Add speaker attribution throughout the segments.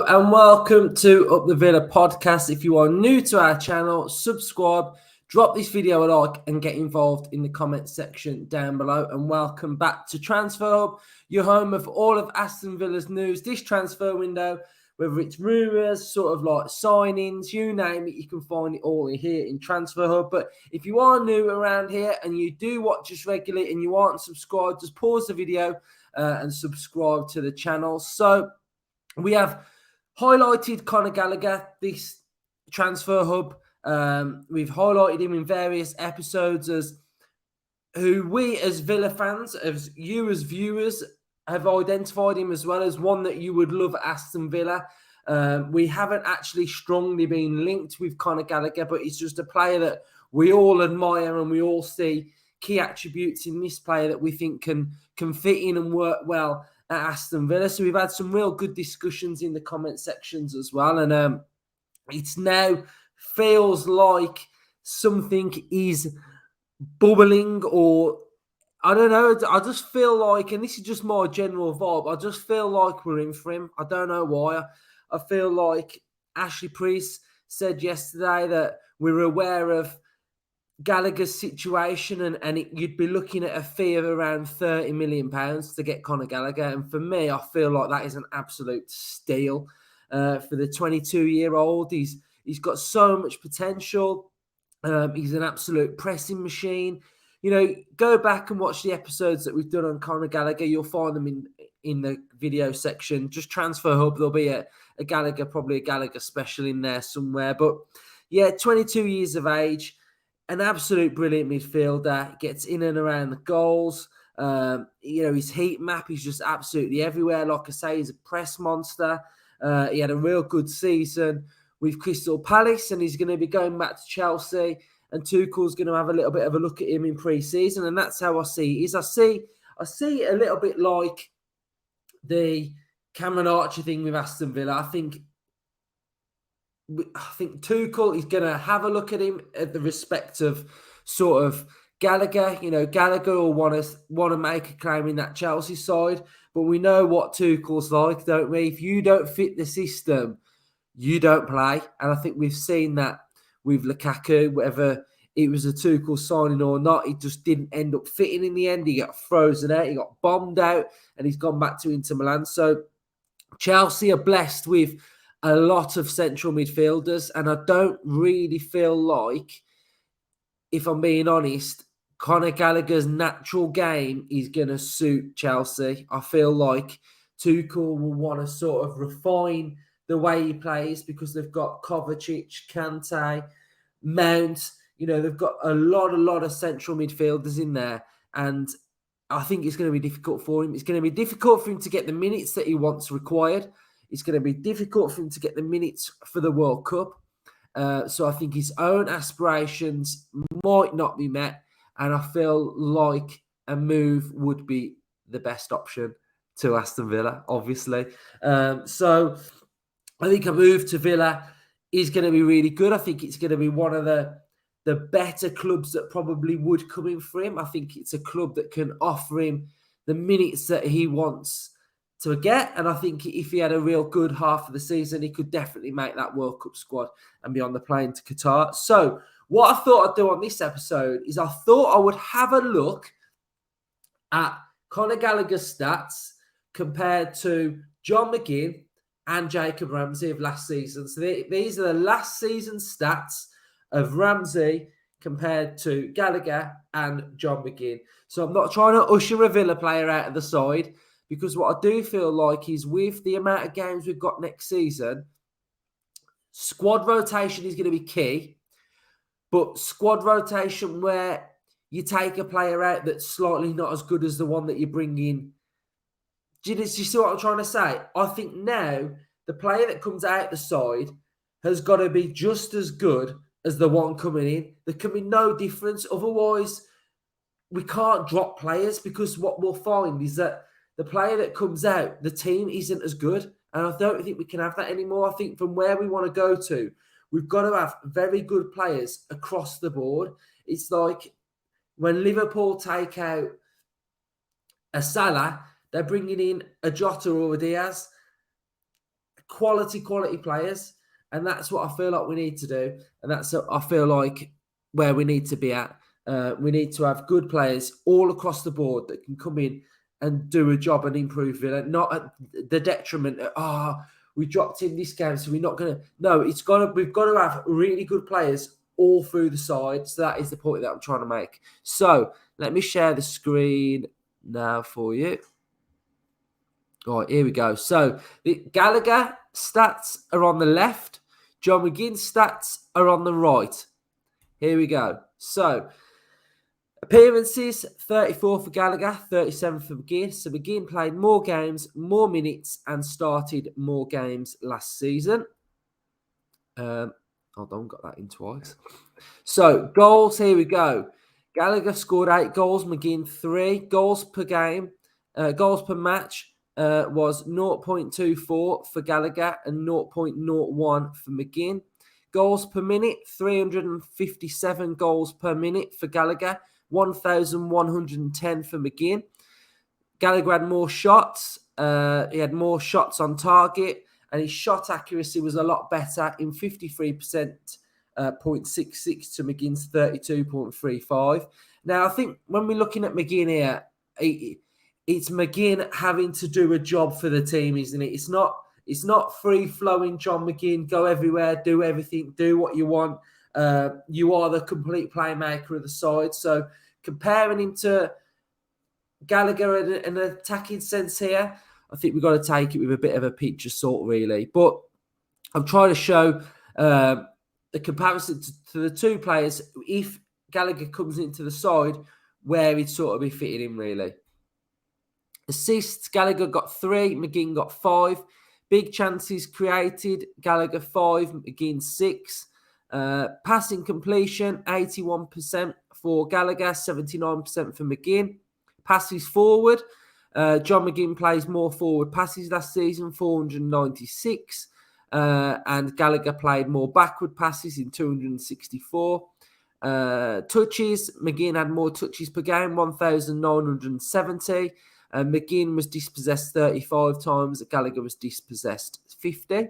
Speaker 1: and welcome to Up the Villa podcast. If you are new to our channel, subscribe, drop this video a like and get involved in the comment section down below. And welcome back to Transfer Hub, your home of all of Aston Villa's news this transfer window, whether it's rumours, sort of like signings, you name it, you can find it all here in Transfer Hub. But if you are new around here and you do watch us regularly and you aren't subscribed, just pause the video and subscribe to the channel. So we have highlighted Connor Gallagher, this Transfer Hub. We've highlighted him in various episodes as who we as Villa fans, as you as viewers, have identified him as well as one that you would love at Aston Villa. We haven't actually strongly been linked with Connor Gallagher, but he's just a player that we all admire and we all see key attributes in this player that we think can fit in and work well at Aston Villa. So we've had some real good discussions in the comment sections as well. And it's now feels like something is bubbling, or I don't know. I just feel like, and this is just my general vibe, I just feel like we're in for him. I don't know why. I feel like Ashley Priest said yesterday that we're aware of Gallagher's situation and you'd be looking at a fee of around £30 million to get Connor Gallagher. And for me, I feel like that is an absolute steal for the 22-year-old. He's got so much potential. He's an absolute pressing machine. You know, go back and watch the episodes that we've done on Connor Gallagher. You'll find them in the video section. Just Transfer Hub. There'll be a Gallagher, probably a Gallagher special in there somewhere. But yeah, 22 years of age. An absolute brilliant midfielder, gets in and around the goals. His heat map is just absolutely everywhere. Like I say, he's a press monster. He had a real good season with Crystal Palace, and he's going to be going back to Chelsea. And Tuchel's going to have a little bit of a look at him in pre-season, and that's how I see it. I see it a little bit like the Cameron Archer thing with Aston Villa. I think Tuchel is going to have a look at him at the respect of sort of Gallagher. You know, Gallagher will want to make a claim in that Chelsea side, but we know what Tuchel's like, don't we? If you don't fit the system, you don't play. And I think we've seen that with Lukaku, whether it was a Tuchel signing or not, he just didn't end up fitting in the end. He got frozen out, he got bombed out, and he's gone back to Inter Milan. So Chelsea are blessed with a lot of central midfielders, and I don't really feel like, if I'm being honest, Connor Gallagher's natural game is going to suit Chelsea. I feel like Tuchel will want to sort of refine the way he plays because they've got Kovacic, Kante, Mount. You know, they've got a lot of central midfielders in there, and I think it's going to be difficult for him. It's going to be difficult for him to get the minutes that he wants required. It's going to be difficult for him to get the minutes for the World Cup. So I think his own aspirations might not be met. And I feel like a move would be the best option to Aston Villa, obviously. So I think a move to Villa is going to be really good. I think it's going to be one of the better clubs that probably would come in for him. I think it's a club that can offer him the minutes that he wants to get. And I think if he had a real good half of the season, he could definitely make that World Cup squad and be on the plane to Qatar. So what I thought I'd do on this episode is I thought I would have a look at Connor Gallagher's stats compared to John McGinn and Jacob Ramsey of last season. So these are the last season stats of Ramsey compared to Gallagher and John McGinn. So I'm not trying to usher a Villa player out of the side, because what I do feel like is with the amount of games we've got next season, squad rotation is going to be key, but squad rotation where you take a player out that's slightly not as good as the one that you bring in. Do you see what I'm trying to say? I think now the player that comes out the side has got to be just as good as the one coming in. There can be no difference. Otherwise, we can't drop players, because what we'll find is that the player that comes out, the team isn't as good. And I don't think we can have that anymore. I think from where we want to go to, we've got to have very good players across the board. It's like when Liverpool take out a Salah, they're bringing in a Jota or a Diaz. quality players. And that's what I feel like we need to do. And that's, I feel like, where we need to be at. We need to have good players all across the board that can come in and do a job and improve Villa, not at the detriment of, we dropped in this game, so we're not going to. No, we've got to have really good players all through the side. So that is the point that I'm trying to make. So let me share the screen now for you. All right, here we go. So the Gallagher stats are on the left. John McGinn's stats are on the right. Here we go. So appearances, 34 for Gallagher, 37 for McGinn. So McGinn played more games, more minutes, and started more games last season. Hold on, got that in twice. So goals, here we go. Gallagher scored 8 goals, McGinn 3. Goals per game, goals per match was 0.24 for Gallagher and 0.01 for McGinn. Goals per minute, 357 goals per minute for Gallagher, 1,110 for McGinn. Gallagher had more shots. He had more shots on target, and his shot accuracy was a lot better in 53%, 0.66 to McGinn's 32.35. Now, I think when we're looking at McGinn here, it's McGinn having to do a job for the team, isn't it? It's not free-flowing John McGinn, go everywhere, do everything, do what you want. You are the complete playmaker of the side. So comparing him to Gallagher in an attacking sense here, I think we've got to take it with a bit of a pinch of salt, really. But I'm trying to show the comparison to the two players, if Gallagher comes into the side, where he'd sort of be fitting in, really. Assists, Gallagher got 3, McGinn got 5. Big chances created, Gallagher 5, McGinn 6. Passing completion, 81% for Gallagher, 79% for McGinn. Passes forward, John McGinn plays more forward passes last season, 496. And Gallagher played more backward passes in 264. Touches, McGinn had more touches per game, 1,970. McGinn was dispossessed 35 times. Gallagher was dispossessed 50.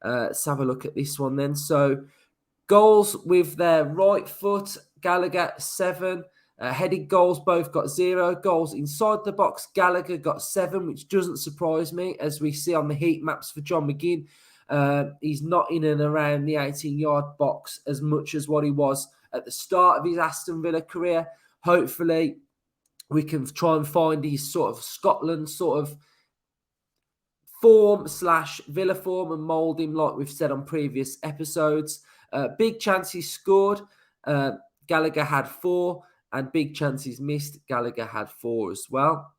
Speaker 1: Let's have a look at this one then. So goals with their right foot, Gallagher 7. Headed goals, both got 0. Goals inside the box, Gallagher got 7, which doesn't surprise me, as we see on the heat maps for John McGinn. He's not in and around the 18-yard box as much as what he was at the start of his Aston Villa career. Hopefully, we can try and find his sort of Scotland sort of form / Villa form and mould him like we've said on previous episodes. Big chances scored, Gallagher had 4, and big chances missed, Gallagher had 4 as well.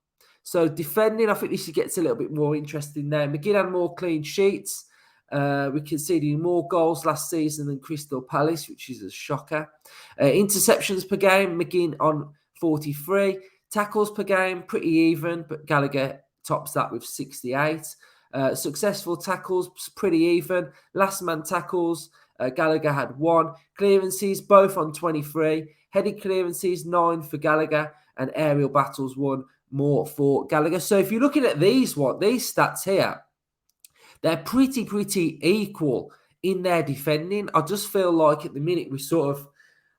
Speaker 1: So defending, I think this gets a little bit more interesting now. McGinn had more clean sheets. We conceded more goals last season than Crystal Palace, which is a shocker. Interceptions per game, McGinn on 43. Tackles per game, pretty even, but Gallagher tops that with 68. Successful tackles, pretty even. Last man tackles, Gallagher had 1. Clearances, both on 23. Headed clearances, 9 for Gallagher. And aerial battles, 1 more for Gallagher. So if you're looking at these stats here, they're pretty equal in their defending. I just feel like at the minute we're sort of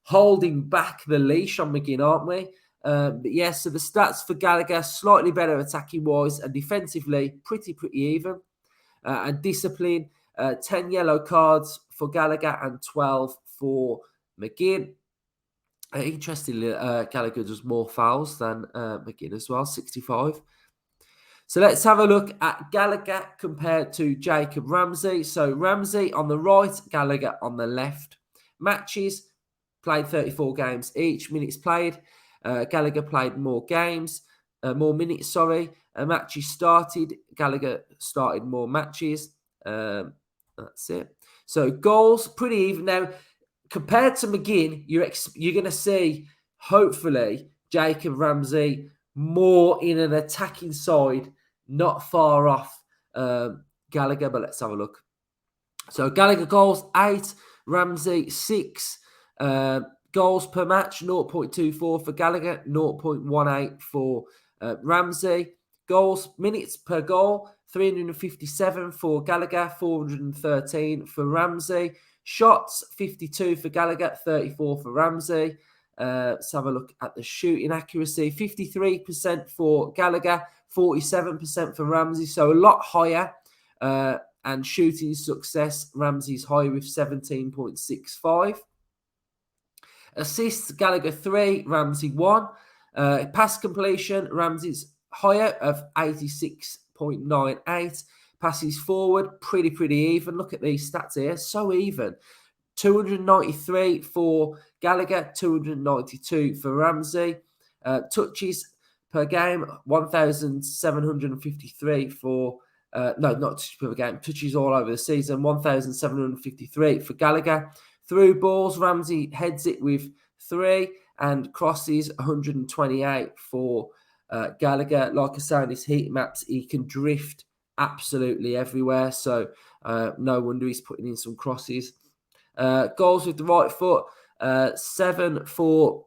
Speaker 1: holding back the leash on McGinn, aren't we? But yeah, so the stats for Gallagher, slightly better attacking-wise, and defensively, pretty even. And discipline, 10 yellow cards for Gallagher and 12 for McGinn. Interestingly, Gallagher does more fouls than McGinn as well, 65. So let's have a look at Gallagher compared to Jacob Ramsey. So Ramsey on the right, Gallagher on the left. Matches, played 34 games each. Minutes played, Gallagher played more minutes. Matches started, Gallagher started more matches. That's it. So goals, pretty even. Now, compared to McGinn, you're going to see, hopefully, Jacob Ramsey more in an attacking side, not far off Gallagher, but let's have a look. So Gallagher goals, 8. Ramsey, 6. Goals per match, 0.24 for Gallagher, 0.18 for Ramsey. Goals, minutes per goal, 357 for Gallagher, 413 for Ramsey. Shots, 52 for Gallagher, 34 for Ramsey. Let's have a look at the shooting accuracy. 53% for Gallagher, 47% for Ramsey, so a lot higher. And shooting success, Ramsey's high with 17.65. Assists, Gallagher 3, Ramsey 1. Pass completion, Ramsey's higher of 86.98. Passes forward, pretty even. Look at these stats here, so even. 293 for Gallagher, 292 for Ramsey. Touches per game, 1,753 for... not touches per game, touches all over the season, 1,753 for Gallagher. Through balls, Ramsey heads it with 3, and crosses 128 for Gallagher. Like I say, in his heat maps, he can drift absolutely everywhere, so no wonder he's putting in some crosses. Goals with the right foot, 7 for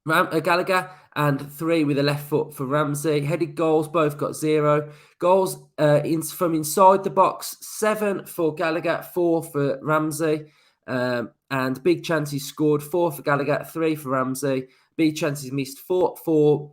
Speaker 1: Gallagher and 3 with the left foot for Ramsey. Headed goals, both got 0. Goals from inside the box, 7 for Gallagher, 4 for Ramsey. And big chances scored, 4 for Gallagher, 3 for Ramsey. Big chances missed, 4 for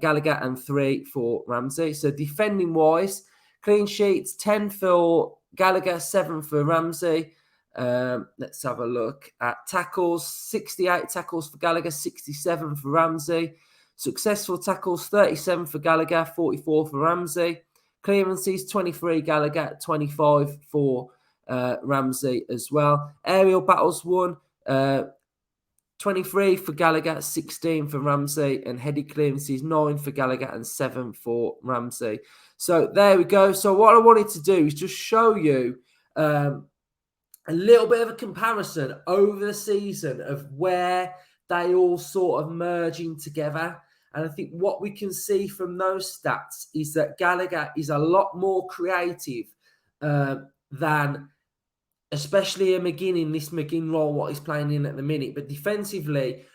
Speaker 1: Gallagher and 3 for Ramsey. So defending wise, clean sheets, 10 for Gallagher, 7 for Ramsey. Let's have a look at tackles. 68 tackles for Gallagher, 67 for Ramsey. Successful tackles, 37 for Gallagher, 44 for Ramsey. Clearances, 23 Gallagher, 25 for Ramsey as well. Aerial battles won, 23 for Gallagher, 16 for Ramsey. And headed clearances, 9 for Gallagher and 7 for Ramsey. So there we go. So what I wanted to do is just show you a little bit of a comparison over the season of where they all sort of merging together. And I think what we can see from those stats is that Gallagher is a lot more creative than especially a McGinn in this McGinn role, what he's playing in at the minute. But defensively,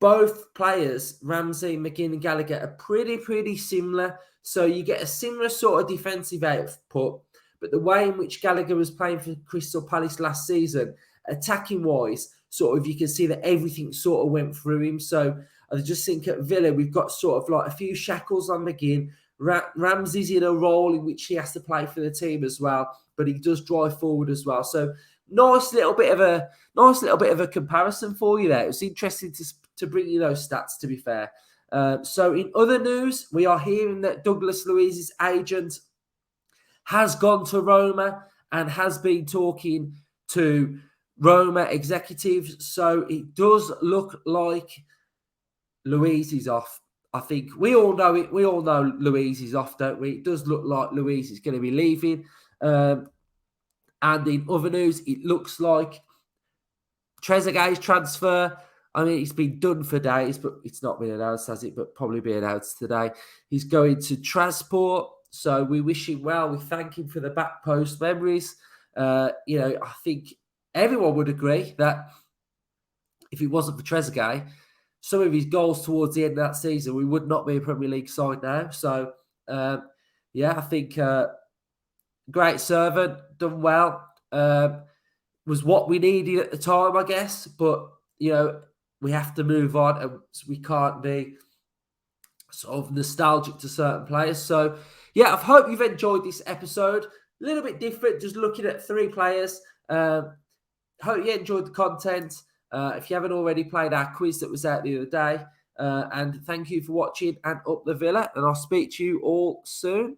Speaker 1: both players, Ramsey, McGinn and Gallagher, are pretty similar. So you get a similar sort of defensive output. But the way in which Gallagher was playing for Crystal Palace last season, attacking-wise, sort of you can see that everything sort of went through him. So I just think at Villa, we've got sort of like a few shackles on McGinn. Ramsey's in a role in which he has to play for the team as well, but he does drive forward as well. So nice little bit of a comparison for you there. It was interesting to bring you those stats, to be fair. So in other news, we are hearing that Douglas Luiz's agent has gone to Roma and has been talking to Roma executives. So it does look like Luiz is off. I think we all know it. We all know Luiz is off, don't we? It does look like Luiz is going to be leaving. And in other news, it looks like Trezeguet's transfer, I mean, it's been done for days, but it's not been announced, has it? But probably be announced today. He's going to Transport. So we wish him well. We thank him for the back post memories. I think everyone would agree that if it wasn't for Trezeguet, some of his goals towards the end of that season, we would not be a Premier League side now. So, I think great servant, done well. Was what we needed at the time, I guess. But, we have to move on, and we can't be sort of nostalgic to certain players. So, I hope you've enjoyed this episode. A little bit different, just looking at 3 players. Hope you enjoyed the content. If you haven't already played our quiz that was out the other day. And thank you for watching and up the Villa. And I'll speak to you all soon.